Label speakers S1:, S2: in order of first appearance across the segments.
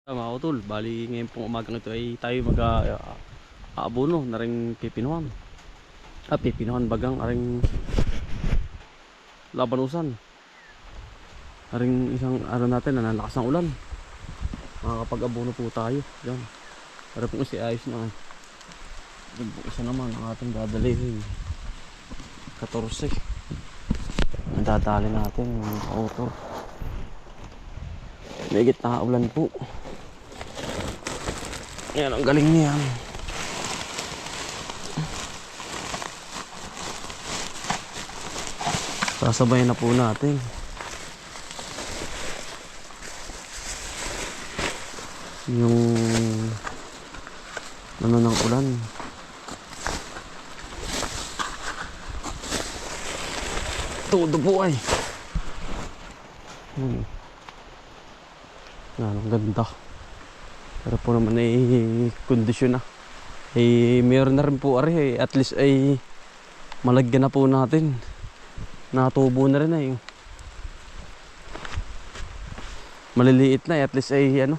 S1: Mga utol, bali ngayon pong umagang ito ay tayo aabono na rin pipinuhan. Pipinuhan bagang aring labanusan. Aring isang araw natin na nalakas ng ulan. Makakapag-abono po tayo. Yan. Para pong ayos na. Yan po isa naman ang ating dadalhin. 14. Ang dadali natin mga utol. Megit na ulan po. Yan, ang galing niyan. Sasabayan na po natin. Yung ano ng ulan. Todo po ay. Yan, ang ganda. Pero po naman ay kondisyon na. Mayroon na rin po ari at least ay malagyan na po natin. Natubo na rin ay. Maliliit na at least ay ano.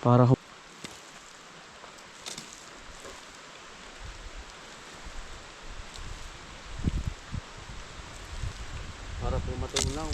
S1: Para po matulaw.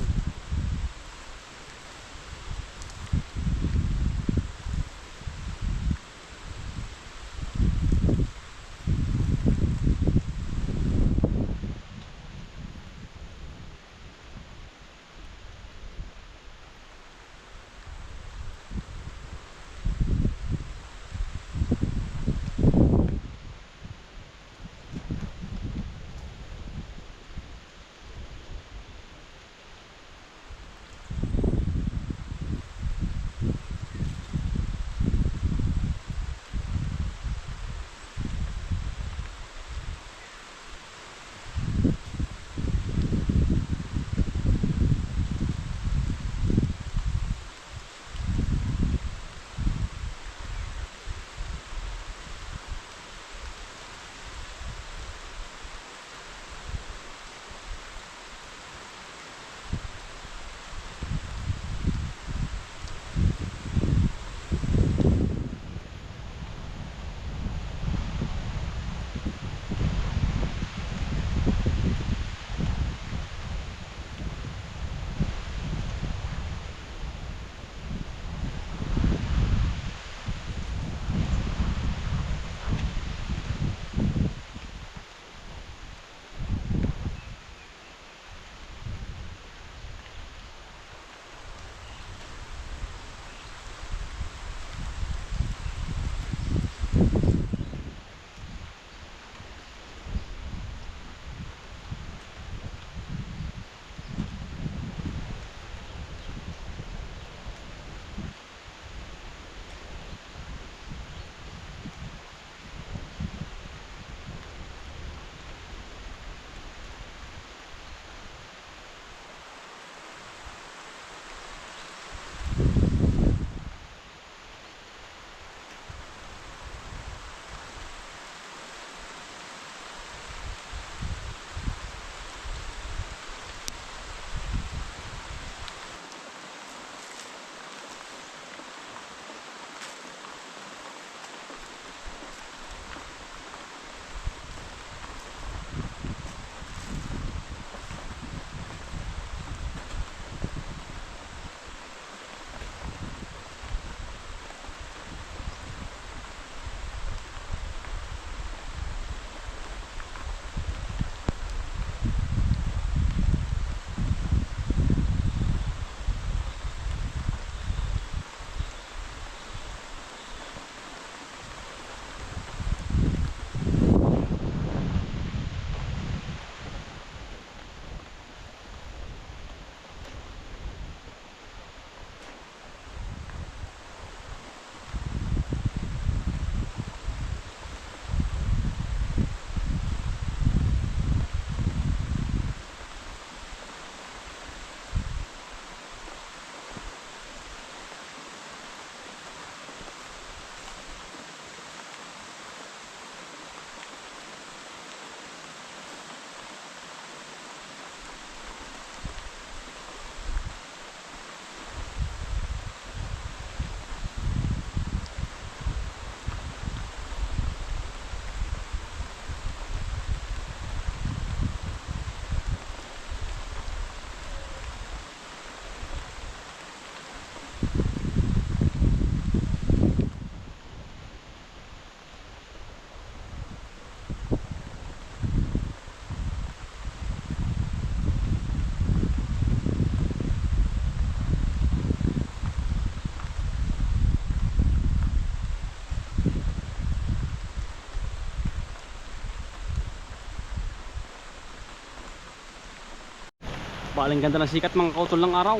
S1: Baling ganda ng sikat mga kautol ng araw.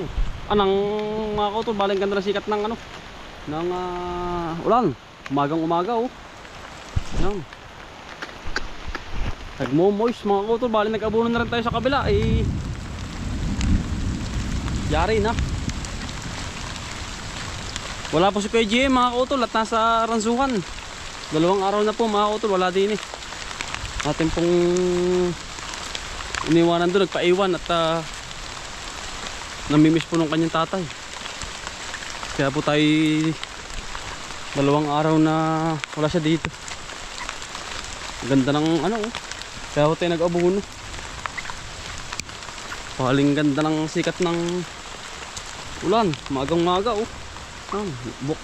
S1: Ng mga kautol, baling ganda ng sikat ng ano, ng ulan. Umagang umaga oh. Yan. Nagmo-moist mga kautol, baling nag-abuno na rin tayo sa kabila eh. Yari na. Wala po si Kuya GM mga kautol at nasa ransuhan. 2 araw na po mga kautol, wala din eh. Atin pong iniwanan doon, nagpaiwan at namimiss po ng kanyang tatay. Kaya po tayo 2 araw na wala siya dito. Ganda ng ano oh. Kaya po tayo nag-abuno. Paling ganda ng sikat ng ulan, magang maga oh.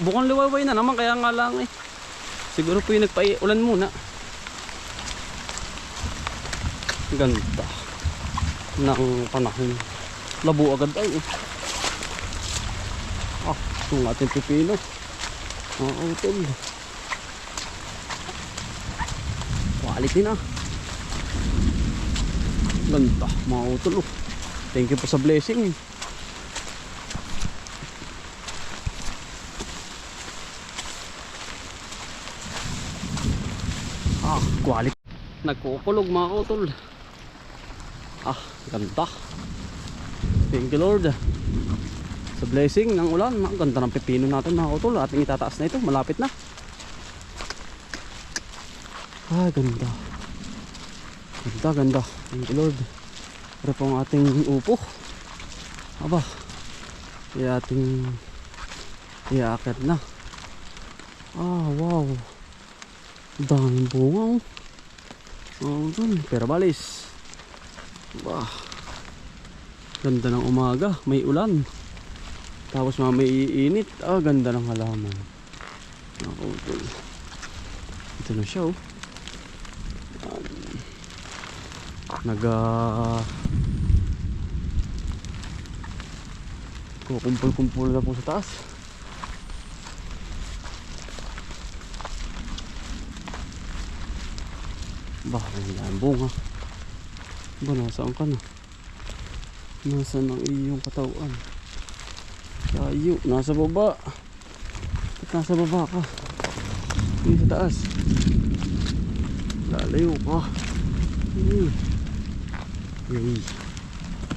S1: Bukang liwayway na naman, kaya nga lang eh. Siguro po yung nagpa-ulan muna. Ganda ng panahon. Labo agad ay eh. Itong ating pipino. Utol. Quality na. Ganda mga utol oh. Thank you po sa blessing. Quality. Nagkukulog mga utol. Ganda. Thank you Lord sa blessing ng ulan. Ang ganda ng pepino natin mga utol. Ating itataas na ito, malapit na. Ganda. Ganda. Thank you Lord. Pero po ang ating upo. Ating iaakit na. Wow. Daming bunga oh. Pero balis. Ganda ng umaga, may ulan. Tapos may iinit. Ganda ng halaman. Ito na siya oh. Kukumpul-kumpul na po sa taas. Ang bunga. Nasaan ka na? Nasaan ang iyong katawan? Layo, nasa baba. At nasa baba ka. Hindi sa taas. Lalayo ka.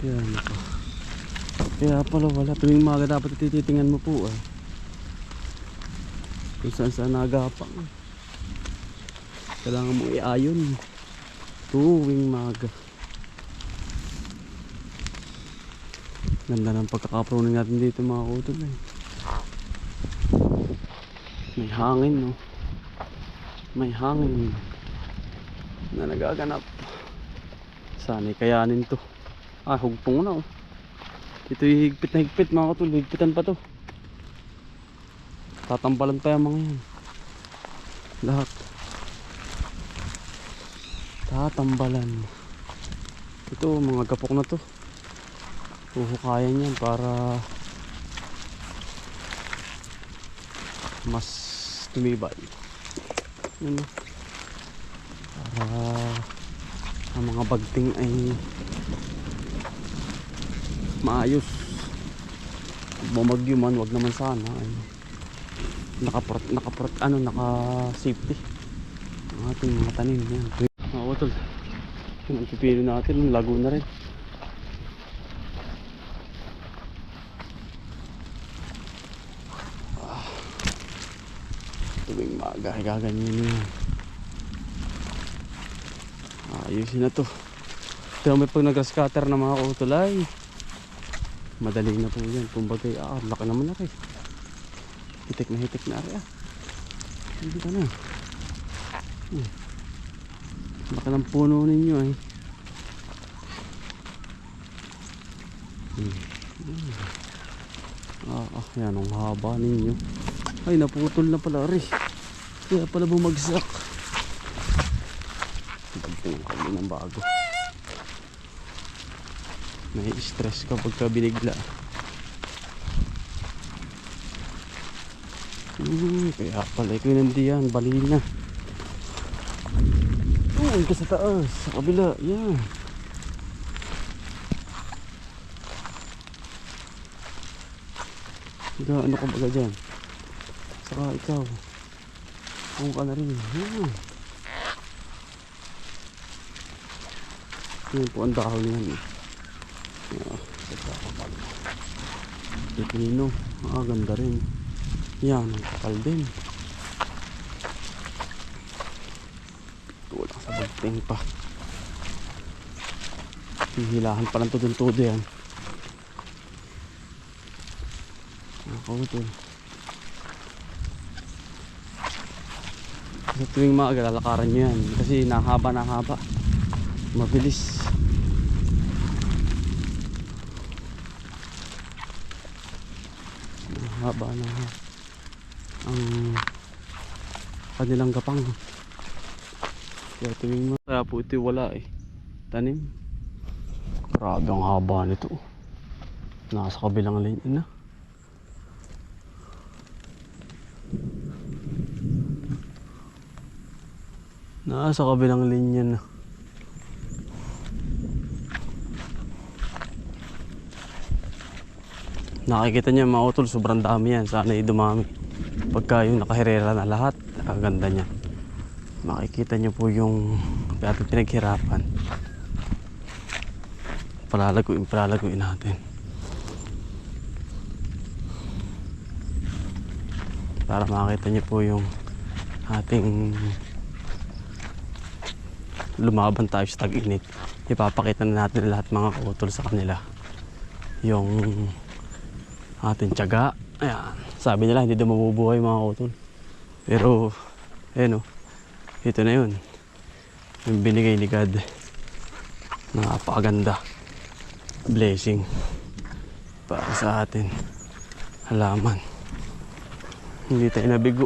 S1: Yan ka. Kaya pala wala. Tuwing maga dapat tititingan mo po kung saan nagapang. Kailangan mo iayon tuwing maga. Ganda ng pagkakaproning natin dito mga utol eh. May hangin no. May hangin na nagaganap. Sana'y kayanin to. Hugpong na oh. Ito yung higpit na higpit mga utol. Higpitan pa to. Tatambalan pa yung mga yan. Lahat tatambalan. Ito mga gapok na to. Huhukayan yan para mas tumibay. Para ang mga bagting ay maayos. Bumagyo man, wag naman sana ay naka-safety ang ating mga tanim yan. Mga utol, yung pipino natin lago na rin. Tuwing maga gaganyan yun. Ayusin na to. Pero may pag nag-grass cutter na mga utol ay madali na po yan. Kumbaga laki naman na rin. Hitik na rin hindi ka na. Laki ng puno ninyo eh. Yan ang haba ninyo. Ay naputol na pala rin. Kaya pala bumagsak. Bagting kami ng bago. May stress kapag ka binigla. Kaya pala ikaw nandiyan, balina. Ka sa taas, sa kabila, yan. Ano ka baga dyan? Saka ikaw. Kung ka na rin. Yan. Yan po ang dahon yan. Pipino. Ganda rin. Yan, ang kapal din. Kulang sa bagting pa. Hihilahan pa lang tudong-tudo yan. Nakakauto. Sa tuwing maaga lalakaran nyo yan. Kasi nahaba. Mabilis. Nahaba na ang kanilang gapang. Kaya tuwing kaya po ito wala eh. Tanim. Grabe ang haba nito. Nasa kabilang linya na. Nasa kabilang linya na. Nakikita niyo mga utol, sobrang dami yan. Sana dumami. Pagka yung nakahirera na lahat, ganda niya. Makikita niyo po yung ating pinaghirapan. Palalaguin natin. Para makita niyo po yung ating lumaban tayo sa tag-init. Ipapakita na natin lahat mga kautol sa kanila. Yung ating tiyaga. Ayan. Sabi nila hindi daw mabubuhay mga kautol. Pero, ayun o. Ito na yun. Yung binigay ni God. Napakaganda. Blessing. Para sa atin. Halaman. Hindi tayo nabigo.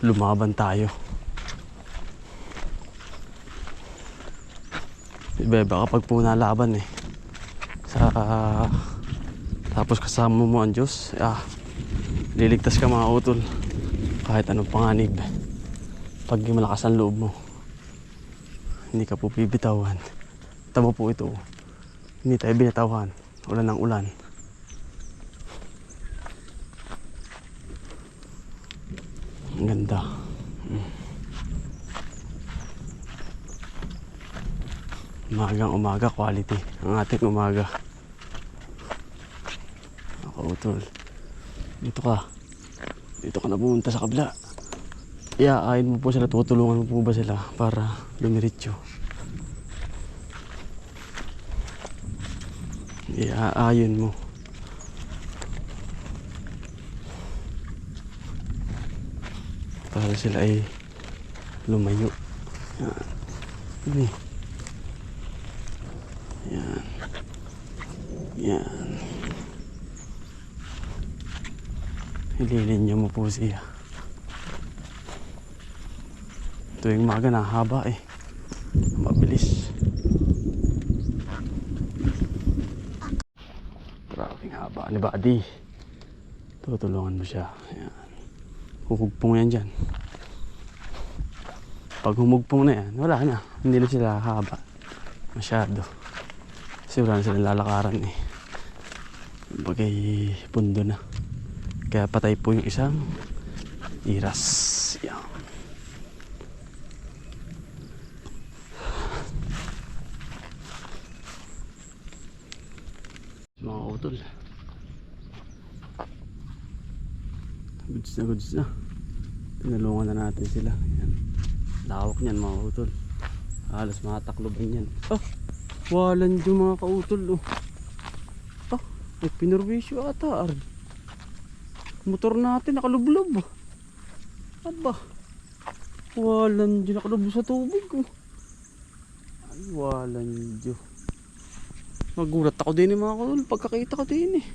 S1: Lumaban tayo. Iba kapag po nalaban eh. Tapos kasama mo ang Diyos, liligtas ka mga utol. Kahit anong panganib. Pag malakas ang loob mo, hindi ka po bibitawan. Tama po ito. Hindi tayo binatawan. Ulan ng ulan. Ang ganda. Umagang umaga, quality ang ating umaga. Utol, dito ka na pumunta sa kabila. Iaayin mo po sila, tutulungan mo po ba sila para lumiritso. Iaayin mo para sila ay lumayo. Yan. Yan. Yan. Ililinya mo po siya. Tuwing maga na haba eh. Mabilis. Grabing haba ni Buddy. Tutulungan mo siya. Ayan. Hugpong yan dyan. Pag humugpong na yan, wala na. Hindi na sila haba. Masyado. Kasi wala na silang lalakaran eh. Bagay pundo na. Kaya patay po yung isang iras. Yan. Mga utol. Goods na. Tinulungan na natin sila. Yan. Lawak niyan mga utol. Halos matakloban yan. Walan yung mga kautol. May pinurbisyo ata. Motor natin nakalublob. Aba. Walan dyan nakalublob sa tubig. Ay, walan dyan. Nagulat ako din mga kautol. Pagkakita ko din eh.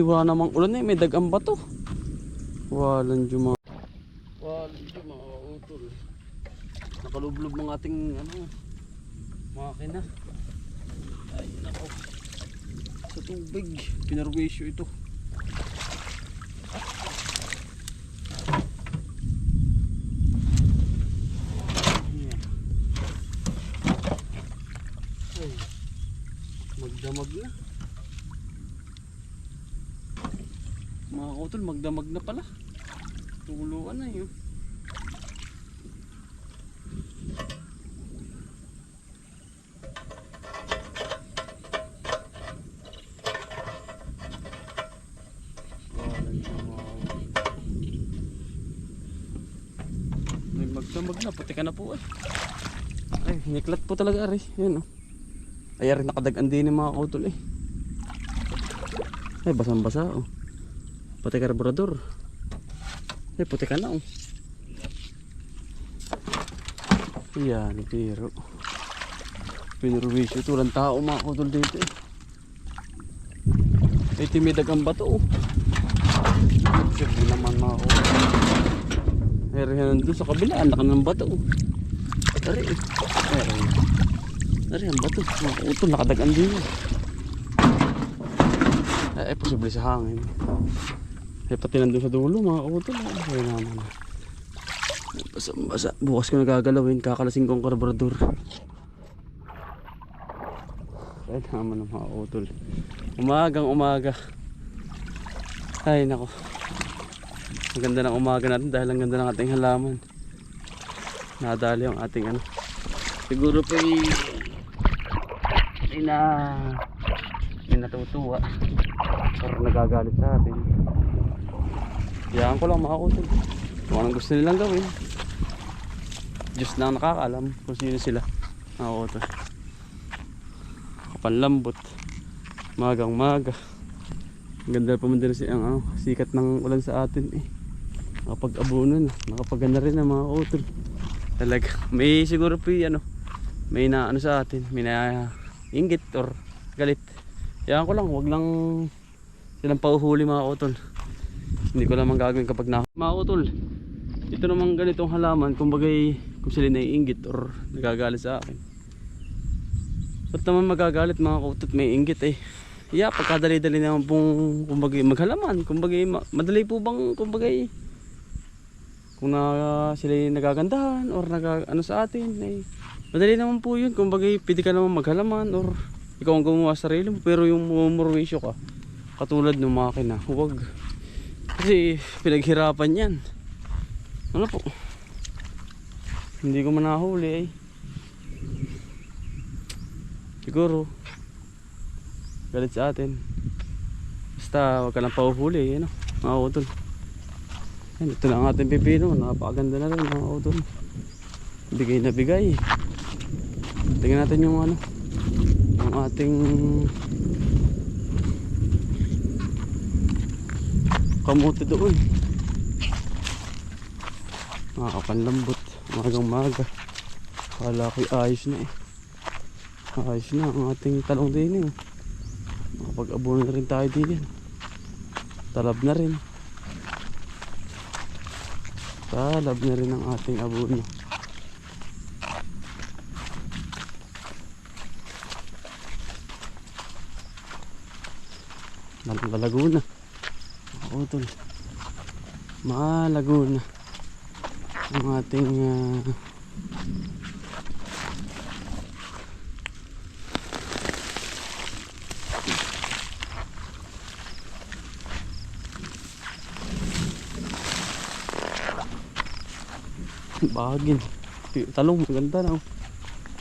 S1: Wala namang ulan eh. May dagang bato. Walan dyan mga kautol. Nakalublob ng ating makina. Ay nako. Sa tubig. Pinarwisyo ito. Ay, magdamag na. utol, magdamag na pala. Tuluan na yun. May magdamag na, puti ka na po eh. Ay, niklat po talaga ari. Yun oh. Ay, rin nakadagan din yung mga kautol eh. Ay, basang-basa oh. Pati karburador. Ay, puti ka na oh. Ayan, pero pinurwisyo ito lang tao mga kautol dito eh. Ay, timidag ang bato oh. Sige naman mga kautol. Ay, rin doon sa kabila, anak ng bato oh. Ari eh. Ari ang bato. Mga kautol, nakadagan din oh. Ay, posible sa hangin. Ay, pati nandun sa dulo mga kautol. Ay, naman. Basa-basa. Bukas ko nagagalawin. Kakalasing kong karburador. Ay, naman mga kautol. Umagang umaga. Ay, nako. Ang ganda ng umaga natin dahil ang ganda ng ating halaman. Nadali ang ating ano. Siguro pa ay natutuwa. Parang nagagalit sa atin. Kayaan ko lang mga kautol. Kung anong gusto nilang gawin. Diyos na ang nakakaalam kung sino sila. Mga kautol. Kapanlambot. Magang maga. Ganda pa man din ang sikat ng ulan sa atin eh. Nakapag-abunan. Nakapaganda rin ang mga kautol. Talaga. May siguro po may na ano sa atin. May na inggit or galit. Kayaan ko lang. Huwag lang silang pauhuli mga kautol. Hindi ko naman gagawin kapag mga kautol. Ito namang ganitong halaman kumbagay kung sila naiinggit or nagagalit sa akin. Ba't naman magagalit mga kautol? May inggit eh. Yeah, pagkadali-dali naman pong kumbagay maghalaman. Kumbagay madali po bang kumbagay kung sila nagagandahan or ano sa atin eh. Madali naman po yun. Kumbagay pwede ka naman maghalaman or ikaw ang gumawa sa sarili mo. Pero yung mumurwisyo ka katulad ng makina, huwag. Kasi pinaghirapan yan. Ano po? Hindi ko man nahuli eh. Siguro galit sa atin. Basta wag ka lang pauhuli ano, mga kautol. Yan, ito na ang ating pipino. Napakaganda na rin mga kautol. Bigay na bigay. Tingnan natin yung yung ating kamote doon. Panlambot. Magang maga. Kala ko'y ayos na eh. Ayos na ang ating talong din eh. Makapag-abono na rin tayo din. Talab na rin. Talab na rin ang ating abono. Malago na. Utol. Malago na ang ating bagin. Talong maganda na.